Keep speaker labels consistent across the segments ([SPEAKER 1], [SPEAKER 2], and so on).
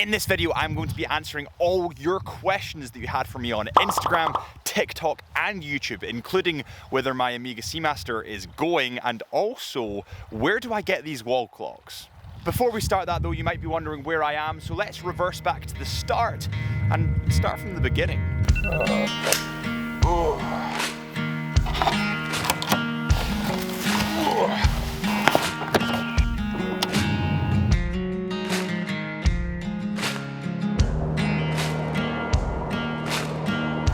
[SPEAKER 1] In this video, I'm going to be answering all your questions that you had for me on Instagram, TikTok, and YouTube, including whether my Amiga Seamaster is going, and also, where do I get these wall clocks? Before we start that though, you might be wondering where I am, so let's reverse back to the start, and start from the beginning.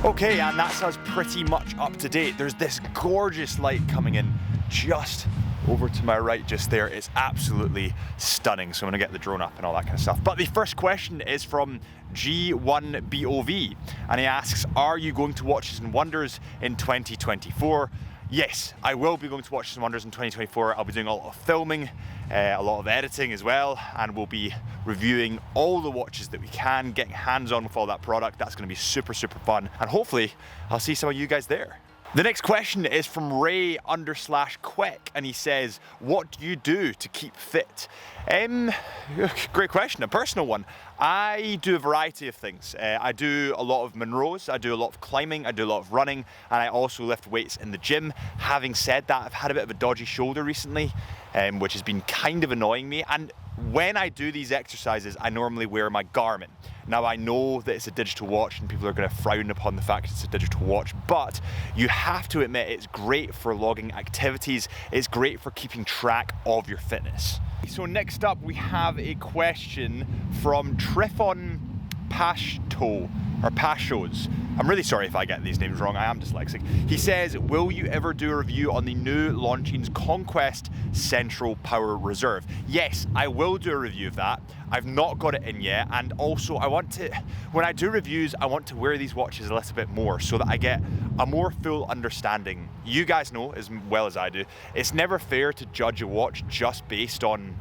[SPEAKER 1] Okay, and that's us pretty much up to date. There's this gorgeous light coming in just over to my right just there. It's absolutely stunning. So I'm gonna get the drone up and all that kind of stuff. But the first question is from G1BOV, and he asks, are you going to Watches and Wonders in 2024? Yes, I will be going to Watches and Wonders in 2024. I'll be doing a lot of filming, a lot of editing as well, and we'll be reviewing all the watches that we can, getting hands-on with all that product. That's gonna be super, super fun. And hopefully, I'll see some of you guys there. The next question is from Ray_Quick, and he says, what do you do to keep fit? Great question, a personal one. I do a variety of things. I do a lot of Monroes, I do a lot of climbing, I do a lot of running, and I also lift weights in the gym. Having said that, I've had a bit of a dodgy shoulder recently, which has been kind of annoying me. And when I do these exercises, I normally wear my Garmin. Now I know that it's a digital watch and people are going to frown upon the fact it's a digital watch, but you have to admit it's great for logging activities, it's great for keeping track of your fitness. So next up we have a question from Trifon Pashto, or Pashos. I'm really sorry if I get these names wrong, I am dyslexic. He says, will you ever do a review on the new Longines Conquest Central Power Reserve? Yes, I will do a review of that. I've not got it in yet, and also I want to, when I do reviews, I want to wear these watches a little bit more so that I get a more full understanding. You guys know as well as I do, it's never fair to judge a watch just based on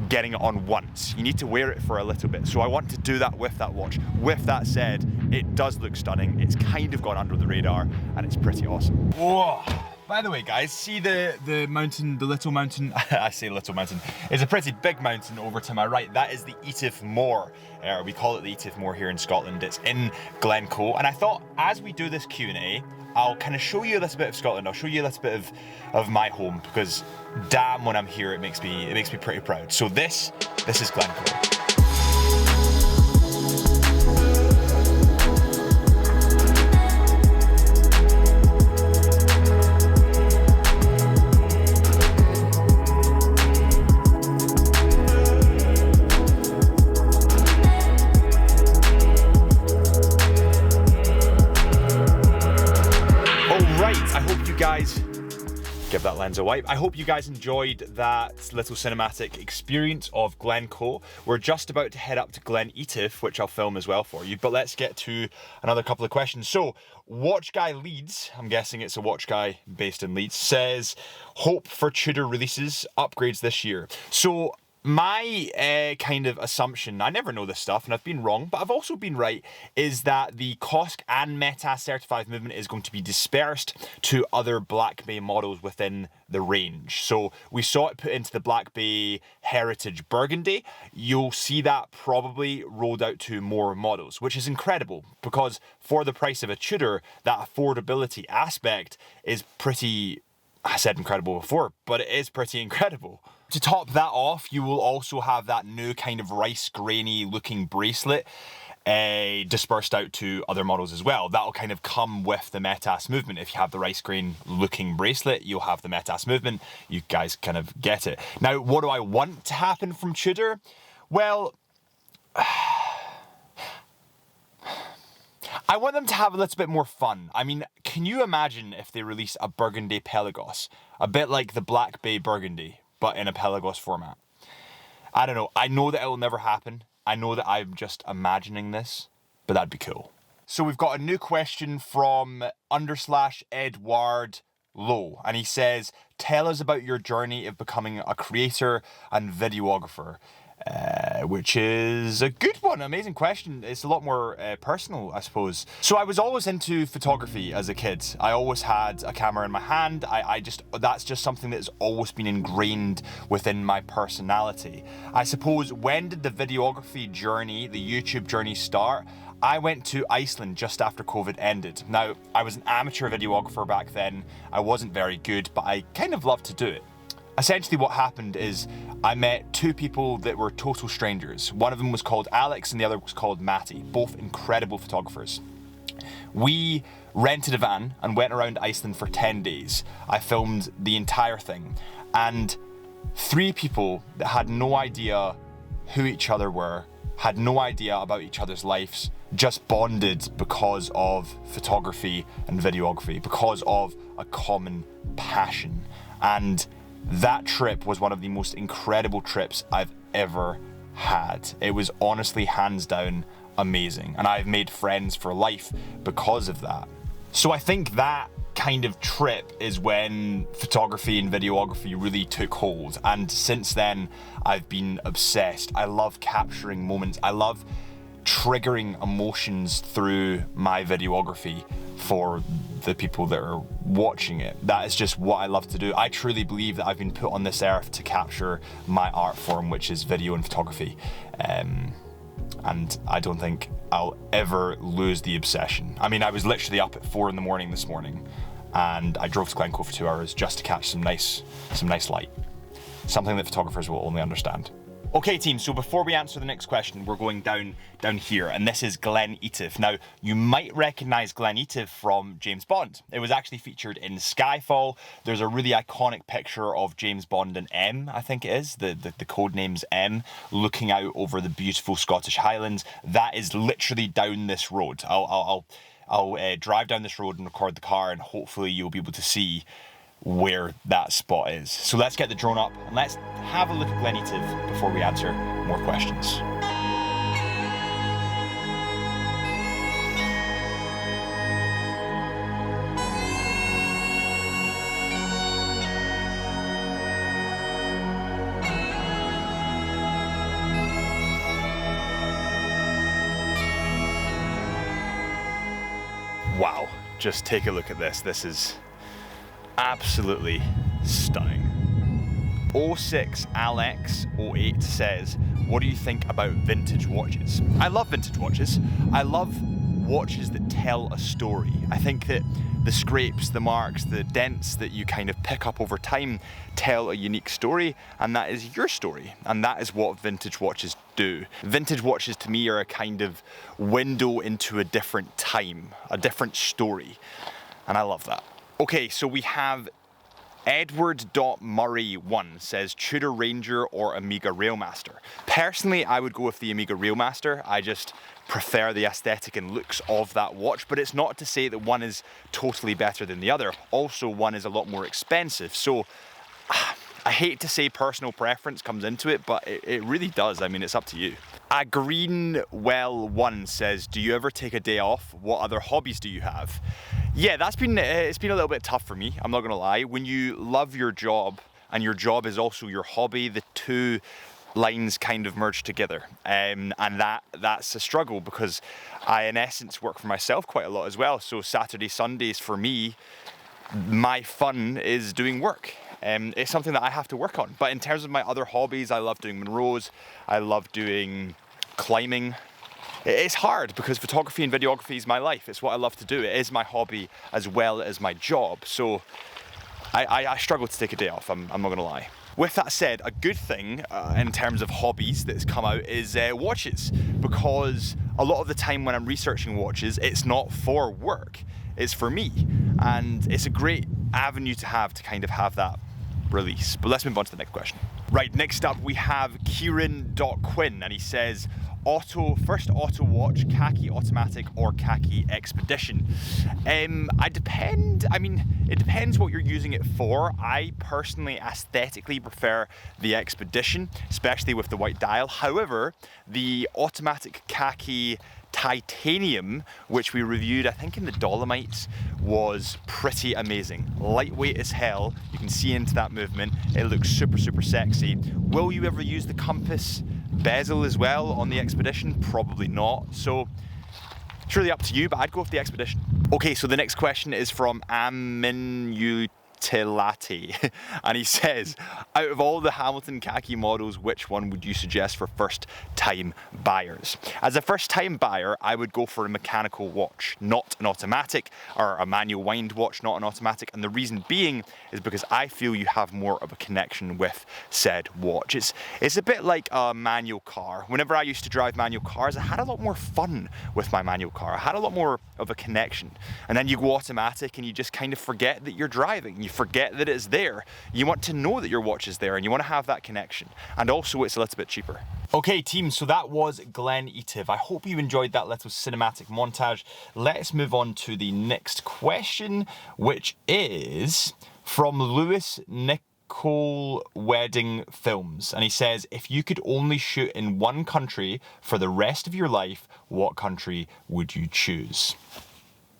[SPEAKER 1] getting it on once. You need to wear it for a little bit. So I want to do that with that watch. With that said, it does look stunning. It's kind of gone under the radar and it's pretty awesome. Whoa. By the way guys, see the mountain, the little mountain, I say little mountain, it's a pretty big mountain over to my right. That is the Etive Moor. We call it the Etive Moor here in Scotland. It's in Glencoe. And I thought as we do this Q&A, I'll kind of show you a little bit of Scotland. I'll show you a little bit of my home, because damn, when I'm here, it makes me pretty proud. So this is Glencoe. Give that lens a wipe. I hope you guys enjoyed that little cinematic experience of Glencoe. We're just about to head up to Glen Etive, which I'll film as well for you, but let's get to another couple of questions. So, Watch Guy Leeds, I'm guessing it's a watch guy based in Leeds, says, hope for Tudor releases, upgrades this year. So, my kind of assumption, I never know this stuff and I've been wrong, but I've also been right, is that the COSC and METAS certified movement is going to be dispersed to other Black Bay models within the range. So we saw it put into the Black Bay Heritage Burgundy. You'll see that probably rolled out to more models, which is incredible because for the price of a Tudor, that affordability aspect is pretty, I said incredible before, but it is pretty incredible. To top that off, you will also have that new kind of rice grainy looking bracelet dispersed out to other models as well. That'll kind of come with the METAS movement. If you have the rice grain looking bracelet, you'll have the METAS movement. You guys kind of get it. Now, what do I want to happen from Tudor? Well, I want them to have a little bit more fun. I mean, can you imagine if they release a Burgundy Pelagos? A bit like the Black Bay Burgundy, but in a Pelagos format. I don't know. I know that it will never happen. I know that I'm just imagining this, but that'd be cool. So we've got a new question from _Edward Lowe, and he says, tell us about your journey of becoming a creator and videographer. which is a good one. Amazing question. It's a lot more personal, I suppose. So I was always into photography as a kid. I always had a camera in my hand. That's just something that's always been ingrained within my personality. I suppose, when did the videography journey, the YouTube journey start? I went to Iceland just after COVID ended. Now, I was an amateur videographer back then. I wasn't very good, but I kind of loved to do it. Essentially what happened is I met two people that were total strangers. One of them was called Alex and the other was called Matty, both incredible photographers. We rented a van and went around Iceland for 10 days. I filmed the entire thing, and three people that had no idea who each other were, had no idea about each other's lives, just bonded because of photography and videography, because of a common passion. And that trip was one of the most incredible trips I've ever had. It was honestly, hands down, amazing. And I've made friends for life because of that. So I think that kind of trip is when photography and videography really took hold. And since then, I've been obsessed. I love capturing moments. I love triggering emotions through my videography for the people that are watching it. That is just what I love to do. I truly believe that I've been put on this earth to capture my art form, which is video and photography. And I don't think I'll ever lose the obsession. I mean, I was literally up at 4 a.m. this morning, and I drove to Glencoe for 2 hours just to catch some nice light. Something that photographers will only understand. Okay team, so before we answer the next question, we're going down here, and this is Glen Etive. Now, you might recognize Glen Etive from James Bond. It was actually featured in Skyfall. There's a really iconic picture of James Bond and M, I think it is, the code name's M, looking out over the beautiful Scottish Highlands. That is literally down this road. I'll drive down this road and record the car, and hopefully you'll be able to see where that spot is. So let's get the drone up and let's have a look at Glen Etive before we answer more questions. Wow, just take a look at this. This is absolutely stunning. 06 Alex 08 says, what do you think about vintage watches? I love vintage watches. I love watches that tell a story. I think that the scrapes, the marks, the dents that you kind of pick up over time tell a unique story, and that is your story, and that is what vintage watches do. Vintage watches to me are a kind of window into a different time, a different story, and I love that. Okay, so we have Edward.Murray1 says Tudor Ranger or Omega Railmaster. Personally, I would go with the Omega Railmaster. I just prefer the aesthetic and looks of that watch, but it's not to say that one is totally better than the other. Also, one is a lot more expensive. So I hate to say personal preference comes into it, but it really does. I mean, it's up to you. A Greenwell1 says, do you ever take a day off? What other hobbies do you have? Yeah, it's been a little bit tough for me, I'm not gonna lie. When you love your job and your job is also your hobby, the two lines kind of merge together, and that's a struggle because I in essence work for myself quite a lot as well. So Saturday, Sundays for me, my fun is doing work. It's something that I have to work on. But in terms of my other hobbies, I love doing Monroes, I love doing climbing. It's hard because photography and videography is my life. It's what I love to do. It is my hobby as well as my job. So I struggle to take a day off, I'm not gonna lie. With that said, a good thing in terms of hobbies that's come out is watches, because a lot of the time when I'm researching watches, it's not for work, it's for me. And it's a great avenue to kind of have that release. But let's move on to the next question. Right, next up we have Kieran.Quinn, and he says, first auto watch, khaki automatic or khaki expedition. It depends what you're using it for. I personally aesthetically prefer the expedition, especially with the white dial. However, the automatic khaki titanium, which we reviewed I think in the Dolomites, was pretty amazing. Lightweight as hell, you can see into that movement, it looks super sexy. Will you ever use the compass? bezel as well on the Expedition? Probably not. So it's really up to you, but I'd go with the Expedition. Okay, so the next question is from Aminutilati. And he says, out of all the Hamilton khaki models, which one would you suggest for first time buyers? As a first time buyer, I would go for a mechanical watch, not an automatic, or a manual wind watch, not an automatic. And the reason being is because I feel you have more of a connection with said watch. It's a bit like a manual car. Whenever I used to drive manual cars, I had a lot more fun with my manual car. I had a lot more of a connection. And then you go automatic and you just kind of forget that you're driving. You forget that it's there. You want to know that your watch is there and you want to have that connection. And also it's a little bit cheaper. Okay team, so that was Glen Etive. I hope you enjoyed that little cinematic montage. Let's move on to the next question, which is from Lewis Nicole Wedding Films. And he says, if you could only shoot in one country for the rest of your life, what country would you choose?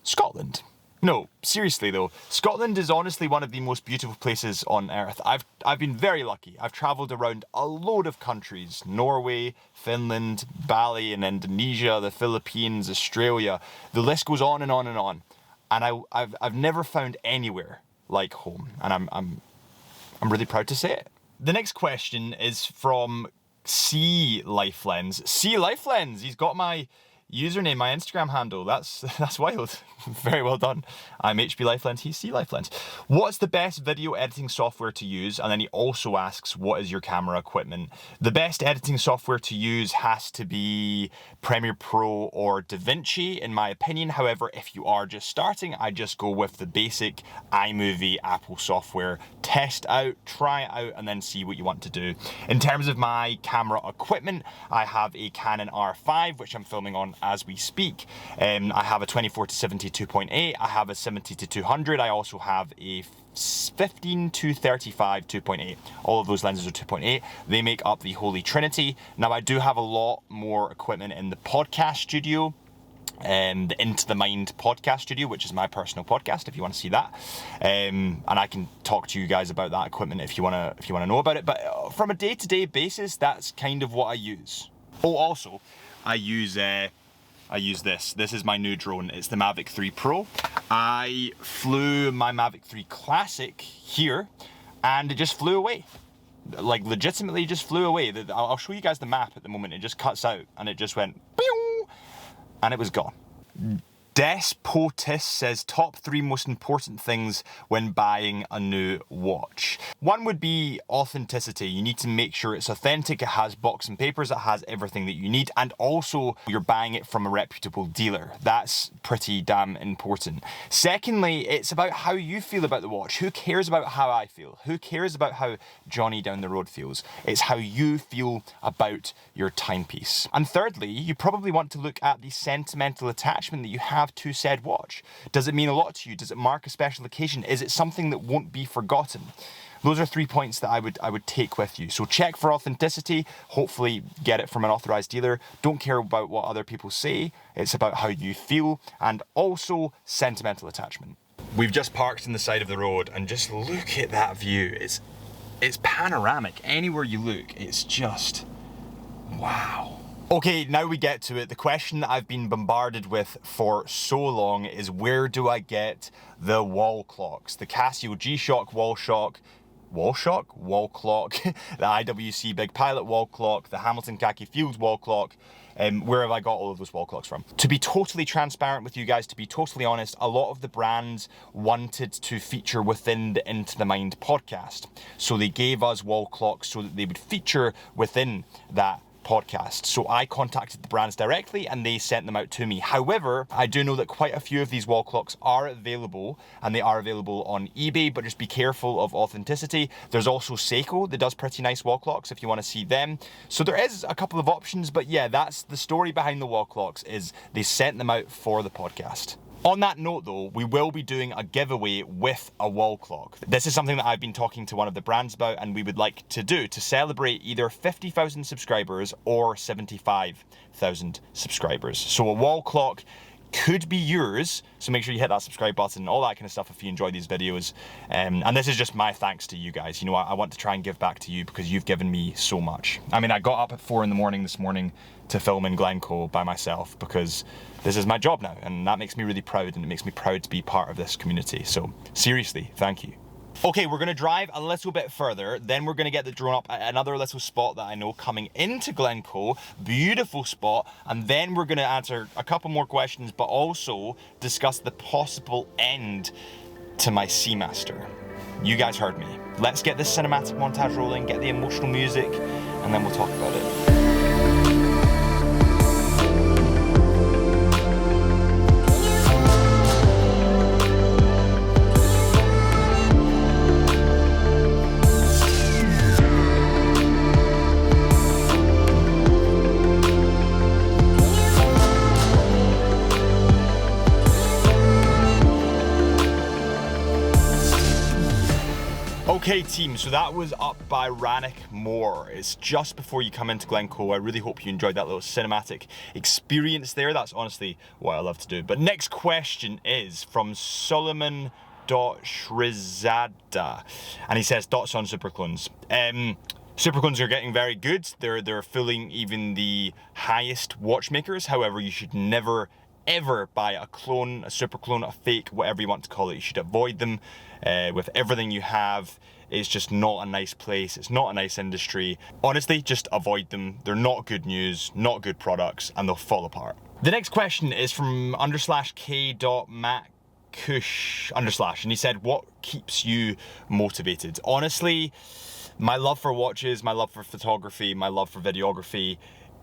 [SPEAKER 1] Scotland. No, seriously though, Scotland is honestly one of the most beautiful places on earth. I've been very lucky. I've travelled around a load of countries. Norway, Finland, Bali in Indonesia, the Philippines, Australia. The list goes on and on and on. And I've never found anywhere like home. And I'm really proud to say it. The next question is from C Lifelens. C Lifelens, he's got my username, my Instagram handle. That's wild. Very well done. I'm HB Lifelens, he's C Lifelens. What's the best video editing software to use? And then he also asks, what is your camera equipment? The best editing software to use has to be Premiere Pro or DaVinci, in my opinion. However, if you are just starting, I just go with the basic iMovie Apple software. Test out, try it out, and then see what you want to do. In terms of my camera equipment, I have a Canon R5, which I'm filming on as we speak. I have a 24-70 2.8, I have a 70-200, I also have a 15-35 2.8. All of those lenses are 2.8. They make up the Holy Trinity. Now I do have a lot more equipment in the podcast studio, the Into the Mind podcast studio, which is my personal podcast if you want to see that, and I can talk to you guys about that equipment if you want to know about it. But from a day-to-day basis, that's kind of what I use. Oh, also I use this. This is my new drone. It's the Mavic 3 Pro. I flew my Mavic 3 Classic here and it just flew away. Like legitimately just flew away. I'll show you guys the map at the moment. It just cuts out and it just went pew, and it was gone. Despotis says top 3 most important things when buying a new watch. One would be authenticity. You need to make sure it's authentic, it has box and papers, it has everything that you need, and also you're buying it from a reputable dealer. That's pretty damn important. Secondly, it's about how you feel about the watch. Who cares about how I feel? Who cares about how Johnny down the road feels? It's how you feel about your timepiece. And thirdly, you probably want to look at the sentimental attachment that you have to said watch. Does it mean a lot to you? Does it mark a special occasion? Is it something that won't be forgotten? Those are 3 points that I would take with you. So check for authenticity, hopefully get it from an authorized dealer. Don't care about what other people say. It's about how you feel, and also sentimental attachment. We've just parked on the side of the road and just look at that view. It's panoramic. Anywhere you look, it's just wow. Okay, now we get to it. The question that I've been bombarded with for so long is, where do I get the wall clocks? The Casio G-Shock wall clock, the IWC Big Pilot wall clock, the Hamilton Khaki Fields wall clock. Where have I got all of those wall clocks from? To be totally transparent with you guys, to be totally honest, a lot of the brands wanted to feature within the Into the Mind podcast. So they gave us wall clocks so that they would feature within that podcast. So I contacted the brands directly and they sent them out to me. However, I do know that quite a few of these wall clocks are available, and they are available on eBay, but just be careful of authenticity. There's also Seiko that does pretty nice wall clocks if you want to see them. So there is a couple of options, but yeah, that's the story behind the wall clocks, is they sent them out for the podcast. On that note though, we will be doing a giveaway with a wall clock. This is something that I've been talking to one of the brands about and we would like to do to celebrate either 50,000 subscribers or 75,000 subscribers. So a wall clock could be yours. So make sure you hit that subscribe button and all that kind of stuff if you enjoy these videos. And this is just my thanks to you guys. You know, I want to try and give back to you because you've given me so much. I mean, I got up at 4 in the morning this morning to film in Glencoe by myself because this is my job now, and that makes me really proud, and it makes me proud to be part of this community. So seriously, thank you. Okay, we're gonna drive a little bit further, then we're gonna get the drone up at another little spot that I know coming into Glencoe, beautiful spot, and then we're gonna answer a couple more questions, but also discuss the possible end to my Seamaster. You guys heard me. Let's get this cinematic montage rolling, get the emotional music, and then we'll talk about it. Okay team, so that was up by Rannoch Moor. It's just before you come into Glencoe. I really hope you enjoyed that little cinematic experience there. That's honestly what I love to do. But next question is from Solomon.Shrizada, and he says, thoughts on superclones. Superclones are getting very good. They're fooling even the highest watchmakers. However, you should never ever buy a clone, a super clone, a fake, whatever you want to call it. You should avoid them with everything you have. It's just not a nice place. It's not a nice industry. Honestly, just avoid them. They're not good news, not good products, and they'll fall apart. The next question is from _k.mackush_, and he said, what keeps you motivated? Honestly, my love for watches, my love for photography, my love for videography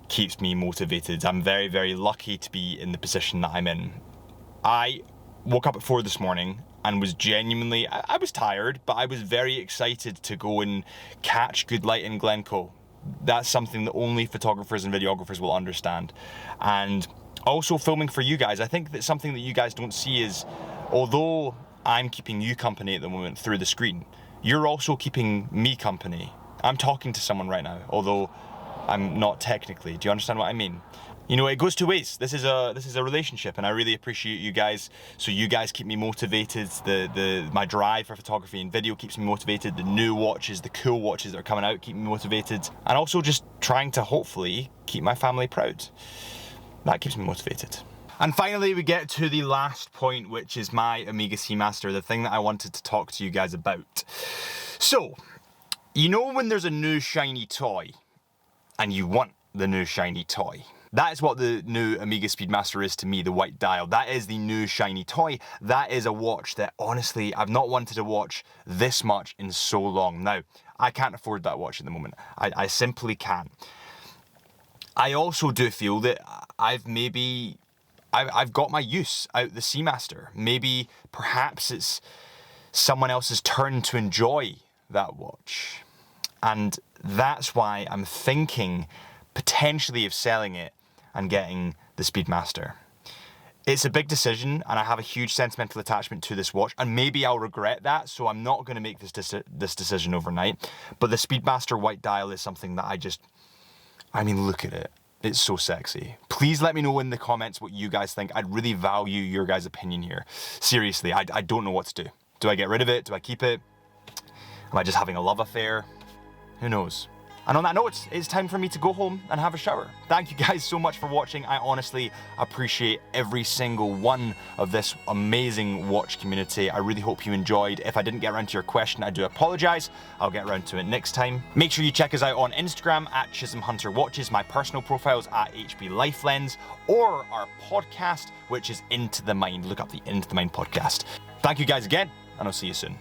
[SPEAKER 1] keeps me motivated. I'm very, very lucky to be in the position that I'm in. I woke up at 4 this morning and was genuinely, I was tired, but I was very excited to go and catch good light in Glencoe. That's something that only photographers and videographers will understand. And also filming for you guys, I think that something that you guys don't see is, although I'm keeping you company at the moment through the screen, you're also keeping me company. I'm talking to someone right now, although I'm not technically. Do you understand what I mean? You know, it goes two ways. This is a relationship, and I really appreciate you guys. So you guys keep me motivated. My drive for photography and video keeps me motivated. The new watches, the cool watches that are coming out keep me motivated. And also just trying to hopefully keep my family proud. That keeps me motivated. And finally, we get to the last point, which is my Omega Seamaster, the thing that I wanted to talk to you guys about. So, you know when there's a new shiny toy, and you want the new shiny toy? That is what the new Omega Speedmaster is to me, the white dial. That is the new shiny toy. That is a watch that, honestly, I've not wanted to watch this much in so long. Now, I can't afford that watch at the moment. I simply can't. I also do feel that I've got my use out the Seamaster. Maybe, perhaps it's someone else's turn to enjoy that watch. And that's why I'm thinking potentially of selling it and getting the Speedmaster. It's a big decision, and I have a huge sentimental attachment to this watch, and maybe I'll regret that, so I'm not going to make this decision overnight. But the Speedmaster white dial is something that I mean, look at it. It's so sexy. Please let me know in the comments what you guys think. I'd really value your guys' opinion here. Seriously, I don't know what to do. Do I get rid of it? Do I keep it? Am I just having a love affair? Who knows? And on that note, it's time for me to go home and have a shower. Thank you guys so much for watching. I honestly appreciate every single one of this amazing watch community. I really hope you enjoyed. If I didn't get around to your question, I do apologize. I'll get around to it next time. Make sure you check us out on Instagram at Chisholm Hunter Watches. My personal profile's at HB Lifelens, or our podcast, which is Into the Mind. Look up the Into the Mind podcast. Thank you guys again, and I'll see you soon.